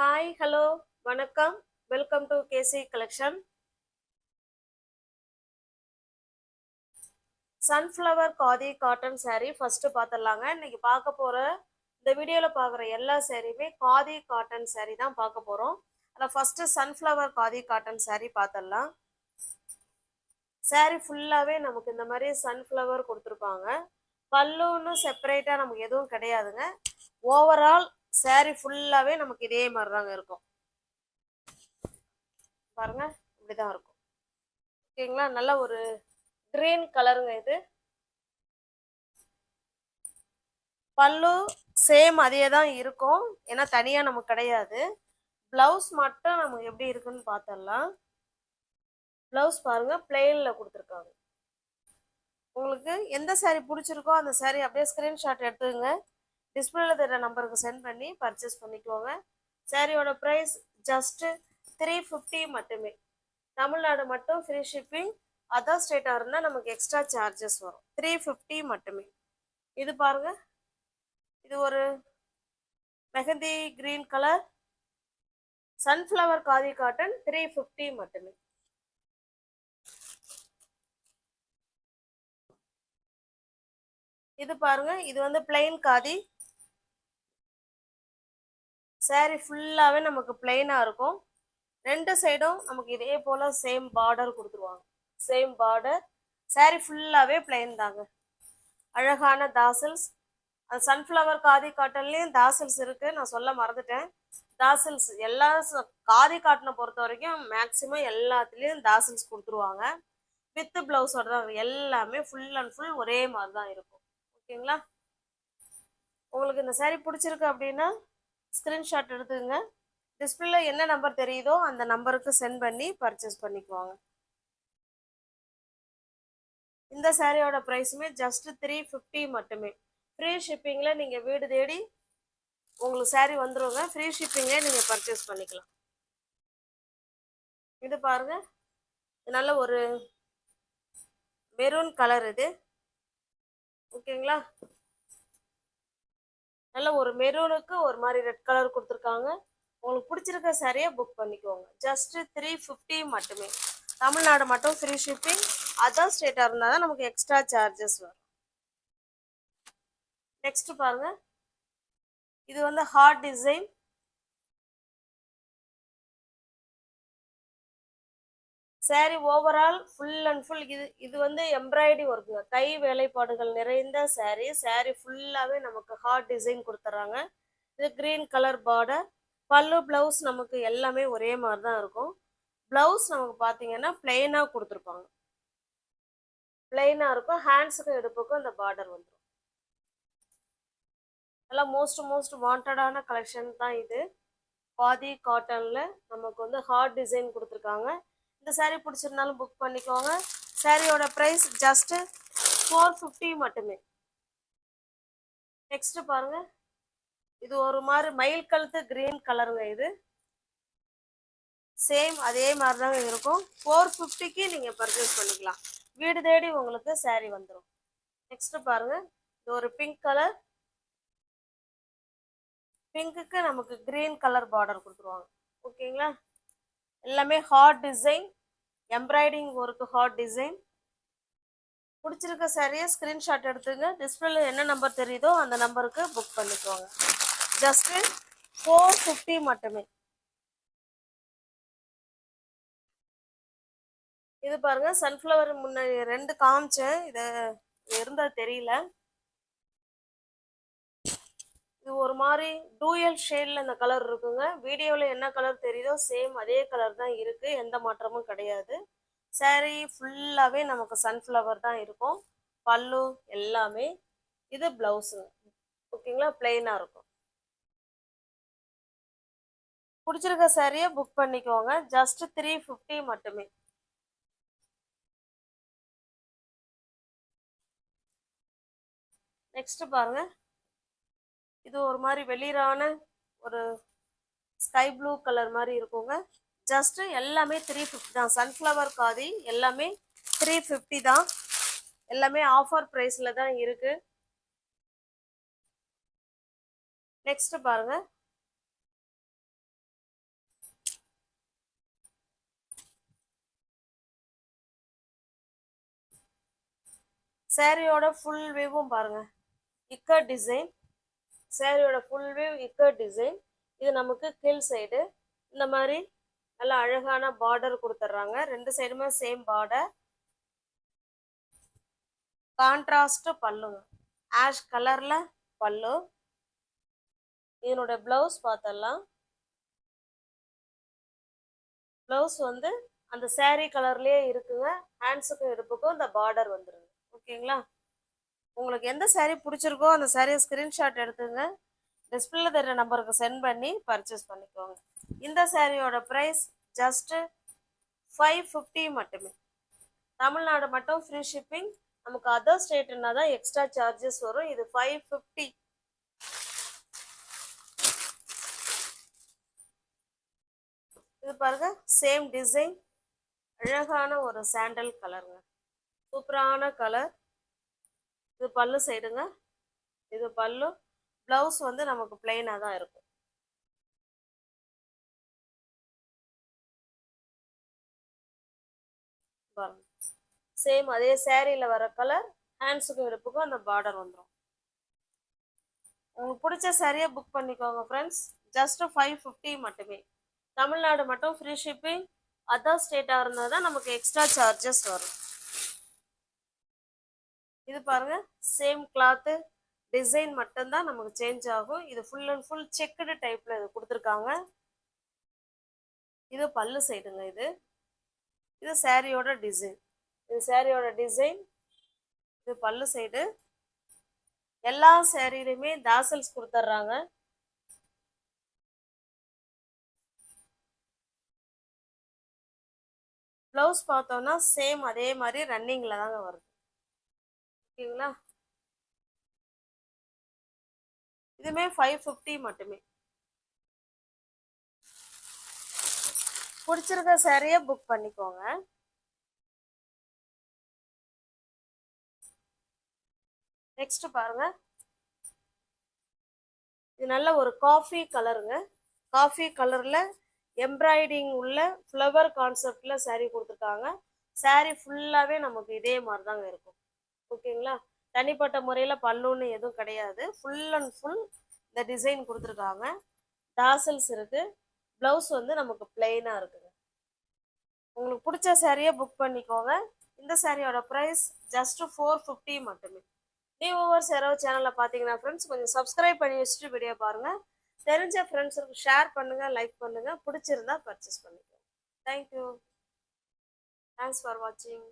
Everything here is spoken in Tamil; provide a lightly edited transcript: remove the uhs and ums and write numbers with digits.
ஹாய் ஹலோ வணக்கம். Welcome to KC collection. Sunflower khadi cotton saree first பார்த்துடலாங்க. இன்னைக்கு பார்க்க போற இந்த வீடியோவில் பார்க்குற எல்லா சாரியுமே காதி காட்டன் saree தான் பார்க்க போகிறோம். அதில் first sunflower khadi cotton saree பார்த்துடலாம். saree ஃபுல்லாகவே நமக்கு இந்த மாதிரி சன்ஃப்ளவர் கொடுத்துருப்பாங்க. பல்லுன்னு செப்பரேட்டாக நமக்கு எதுவும் கிடையாதுங்க. ஓவரால் saree ஃபுல்லாகவே நமக்கு இதே மாதிரி தாங்க இருக்கும். பாருங்க, இப்படிதான் இருக்கும். ஓகேங்களா, நல்ல ஒரு கிரீன் கலருங்க இது. பல்லு சேம் அதே தான் இருக்கும், ஏன்னா தனியா நமக்கு கிடையாது. பிளவுஸ் மட்டும் நமக்கு எப்படி இருக்குன்னு பார்த்தரலாம். பிளவுஸ் பாருங்க, பிளெயின்ல கொடுத்துருக்காங்க. உங்களுக்கு எந்த saree பிடிச்சிருக்கோ அந்த saree அப்படியே ஸ்கிரீன்ஷாட் எடுத்துக்கங்க. டிஸ்பிளேல தர நம்பருக்கு சென்ட் பண்ணி பர்ச்சேஸ் பண்ணிக்கோங்க. சாரியோட ப்ரைஸ் ஜஸ்ட் 350 மட்டுமே. தமிழ்நாடு மட்டும் ஃப்ரீ ஷிப்பிங். அதர் ஸ்டேட்டாக இருந்தால் நமக்கு எக்ஸ்ட்ரா சார்ஜஸ் வரும். 350 மட்டுமே. இது பாருங்க, இது ஒரு mehndi green colour sunflower khadi cotton 350 மட்டுமே. இது பாருங்க, இது வந்து பிளெயின் காதி. சாரி ஃபுல்லாகவே நமக்கு பிளெயினாக இருக்கும். ரெண்டு சைடும் நமக்கு இதே போல் சேம் பார்டர் கொடுத்துருவாங்க. Same border. சாரி ஃபுல்லாகவே பிளெயின் தாங்க. அழகான தாசல்ஸ். அது சன்ஃப்ளவர் காதி காட்டன்லேயும் தாசல்ஸ் இருக்குது, நான் சொல்ல மறந்துட்டேன். தாசல்ஸ் எல்லா காதி காட்டனை பொறுத்த வரைக்கும் மேக்ஸிமம் எல்லாத்துலேயும் தாசல்ஸ் கொடுத்துருவாங்க. வித் பிளவுஸோட தான் எல்லாமே ஃபுல் அண்ட் ஃபுல் ஒரே மாதிரி தான் இருக்கும். ஓகேங்களா, உங்களுக்கு இந்த சாரீ பிடிச்சிருக்கு அப்படின்னா ஸ்க்ரீன்ஷாட் எடுத்துக்கங்க. டிஸ்பிளேல என்ன நம்பர் தெரியுதோ அந்த நம்பருக்கு சென்ட் பண்ணி பர்ச்சேஸ் பண்ணிக்குவாங்க. இந்த சாரியோட ப்ரைஸுமே ஜஸ்ட் 350 மட்டுமே. ஃப்ரீ ஷிப்பிங்கில் நீங்கள் வீடு தேடி உங்களுக்கு சாரீ வந்துடுங்க. ஃப்ரீ ஷிப்பிங்லேயே நீங்கள் பர்ச்சேஸ் பண்ணிக்கலாம். இது பாருங்க, நல்ல ஒரு மெரூன் கலர் இது. ஓகேங்களா, நல்ல ஒரு மெரூனுக்கு ஒரு மாதிரி ரெட் கலர் கொடுத்துருக்காங்க. உங்களுக்கு பிடிச்சிருக்க சாரியை புக் பண்ணிக்கோங்க. ஜஸ்ட் 350 மட்டுமே. தமிழ்நாடு மட்டும் ஃப்ரீ ஷிப்பிங். அதர் ஸ்டேட்டாக இருந்தால் தான் நமக்கு எக்ஸ்ட்ரா சார்ஜஸ் வரும். நெக்ஸ்ட் பாருங்க, இது வந்து heart design. Sari overall full and full இது வந்து எம்ப்ராய்டரி ஒர்க்குங்க. கை வேலைப்பாடுகள் நிறைந்த சாரி. சாரி ஃபுல்லாகவே நமக்கு ஹார்ட் டிசைன் கொடுத்துட்றாங்க. இது கிரீன் கலர் பார்டர். பல்லு பிளவுஸ் நமக்கு எல்லாமே ஒரே மாதிரி தான் இருக்கும். பிளவுஸ் நமக்கு பார்த்தீங்கன்னா பிளெயினாக கொடுத்துருப்பாங்க. பிளெயினாக இருக்கும். ஹேண்ட்ஸுக்கும் இடுப்புக்கும் இந்த பார்டர் வந்துடும். எல்லாம் மோஸ்ட் வாண்டடான கலெக்ஷன் தான் இது. காதி காட்டனில் நமக்கு வந்து ஹார்ட் டிசைன் கொடுத்துருக்காங்க. இந்த சாரீ பிடிச்சிருந்தாலும் புக் பண்ணிக்கோங்க. சாரியோட ப்ரைஸ் ஜஸ்ட் 450 மட்டுமே. நெக்ஸ்ட் பாருங்க, இது ஒரு மாதிரி மயில் கழுத்து கிரீன் கலருங்க. இது சேம் அதே மாதிரி தாங்க இருக்கும். 450க்கு நீங்கள் பர்ச்சேஸ் பண்ணிக்கலாம். வீடு தேடி உங்களுக்கு சாரீ வந்துடும். நெக்ஸ்ட் பாருங்க, இது ஒரு பிங்க் கலர். பிங்க்குக்கு நமக்கு கிரீன் கலர் பார்டர் கொடுத்துருவாங்க. ஓகேங்களா, எல்லாமே hard design, embroidering work hard design. பிடிச்சிருக்க சாரியை ஸ்க்ரீன்ஷாட் எடுத்துங்க. டிஸ்பிளேல என்ன நம்பர் தெரியுதோ அந்த நம்பருக்கு புக் பண்ணிக்கோங்க. ஜஸ்ட் 450 மட்டுமே. இது பாருங்க, சன்ஃப்ளவர் முன்னாடி ரெண்டு காமிச்சேன், இது இருந்தா தெரியல. இது ஒரு மாதிரி டூயல் ஷேட்ல இந்த கலர் இருக்குங்க. வீடியோவில் என்ன கலர் தெரியுதோ சேம் அதே கலர் தான் இருக்கு, எந்த மாற்றமும் கிடையாது. சாரி ஃபுல்லாகவே நமக்கு சன்ஃப்ளவர் தான் இருக்கும். பல்லு எல்லாமே. இது பிளவுஸுங்க. ஓகேங்களா, பிளெயினாக இருக்கும். பிடிச்சிருக்க சாரியை புக் பண்ணிக்கோங்க. ஜஸ்ட் 350 மட்டுமே. நெக்ஸ்ட் பாருங்க, இது ஒரு மாதிரி வெளிரான ஒரு ஸ்கை ப்ளூ கலர் மாதிரி இருக்குங்க. ஜஸ்ட் எல்லாமே 350 தான். சன்ஃப்ளவர் காதி எல்லாமே 350 தான். எல்லாமே ஆஃபர் ப்ரைஸில் தான் இருக்கு. நெக்ஸ்ட் பாருங்க, சாரியோட ஃபுல் வியூவும் பாருங்க, இக்கட் டிசைன். சாரியோட ஃபுல் வியூ இக்கட் டிசைன். இது நமக்கு கீழ் சைடு இந்த மாதிரி நல்ல அழகான பார்டர் கொடுத்துட்றாங்க. ரெண்டு சைடுமே சேம் பார்டர். கான்ட்ராஸ்ட் பல்லுங்க, ஆஷ் கலர்ல பல்லு. இதனோட பிளவுஸ் பார்த்தலாம். பிளவுஸ் வந்து அந்த சாரீ கலர்லயே இருக்குங்க. ஹேண்ட்ஸுக்கும் இடுப்புக்கும் இந்த பார்டர் வந்துருங்க. ஓகேங்களா? உங்களுக்கு எந்த சாரீ பிடிச்சிருக்கோ அந்த சாரியை ஸ்கிரீன்ஷாட் எடுத்துங்க, டிஸ்பிளேல தெரிய நம்பருக்கு சென்ட் பண்ணி பர்ச்சேஸ் பண்ணிக்கோங்க. இந்த சாரியோட ப்ரைஸ் ஜஸ்ட் 550 மட்டுமே. தமிழ்நாடு மட்டும் ஃப்ரீ ஷிப்பிங். நமக்கு அதர் ஸ்டேட்னா தான் எக்ஸ்ட்ரா சார்ஜஸ் வரும். இது 550. இது பாருங்க, சேம் டிசைன், அழகான ஒரு சாண்டல் கலருங்க, சூப்பரான கலர். இது பல்லு சைடுங்க, இது பல்லு. பிளவுஸ் வந்து நமக்கு பிளெயினா தான் இருக்கும். பாருங்க, சேம் அதே சாரியில வர கலர். ஹேண்ட்ஸுக்கும் இடுப்புக்கும் அந்த பார்டர் வந்துடும். உங்களுக்கு பிடிச்ச சாரியை புக் பண்ணிக்கோங்க ஃப்ரெண்ட்ஸ். ஜஸ்ட் 550 மட்டுமே. தமிழ்நாடு மட்டும் ஃப்ரீ ஷிப்பிங். அதர் ஸ்டேட்டாக இருந்தால் தான் நமக்கு எக்ஸ்ட்ரா சார்ஜஸ் வரும். இது பாருங்க, சேம் கிளாத்து, டிசைன் மட்டும்தான் நமக்கு சேஞ்ச் ஆகும். இது ஃபுல் அண்ட் ஃபுல் செக்குடு டைப்ல இது கொடுத்துருக்காங்க. இது பல்லு சைடுங்க. இது சாரியோட டிசைன். இது சாரியோட டிசைன், இது பல்லு சைடு. எல்லா சாரிலையுமே தாசல்ஸ் கொடுத்துட்றாங்க. பிளவுஸ் பார்த்தோம்னா சேம் அதே மாதிரி ரன்னிங்ல தாங்க வருது. ஓகேங்களா? இதுமே 550 மட்டுமே. பிடிச்சிருக்க சாரியை புக் பண்ணிக்கோங்க. நெக்ஸ்ட் பாருங்க, இது நல்ல ஒரு காஃபி கலருங்க. காஃபி கலர்ல எம்ப்ராய்டிங் உள்ள ஃப்ளவர் கான்செப்ட்ல சாரீ கொடுத்துருக்காங்க. சாரீ ஃபுல்லாவே நமக்கு இதே மாதிரி தாங்க இருக்கும். ஓகேங்களா? தனிப்பட்ட முறையில் பல்லுன்னு எதுவும் கிடையாது. ஃபுல் அண்ட் ஃபுல் இந்த டிசைன் கொடுத்துருக்காங்க. டாசல்ஸ் இருக்கு. பிளவுஸ் வந்து நமக்கு பிளெயினா இருக்குங்க. உங்களுக்கு பிடிச்ச சாரியை புக் பண்ணிக்கோங்க. இந்த சாரியோட ப்ரைஸ் ஜஸ்ட் 450 மட்டுமே. ஒவ்வொரு யாராவது சேனலில் பார்த்தீங்கன்னா ஃப்ரெண்ட்ஸ் கொஞ்சம் சப்ஸ்கிரைப் பண்ணி வச்சுட்டு வீடியோ பாருங்கள். தெரிஞ்ச ஃப்ரெண்ட்ஸுக்கு ஷேர் பண்ணுங்கள், லைக் பண்ணுங்கள். பிடிச்சிருந்தா பர்ச்சேஸ் பண்ணிக்கோங்க. தேங்க்யூ. தேங்க்ஸ் ஃபார் வாட்சிங்.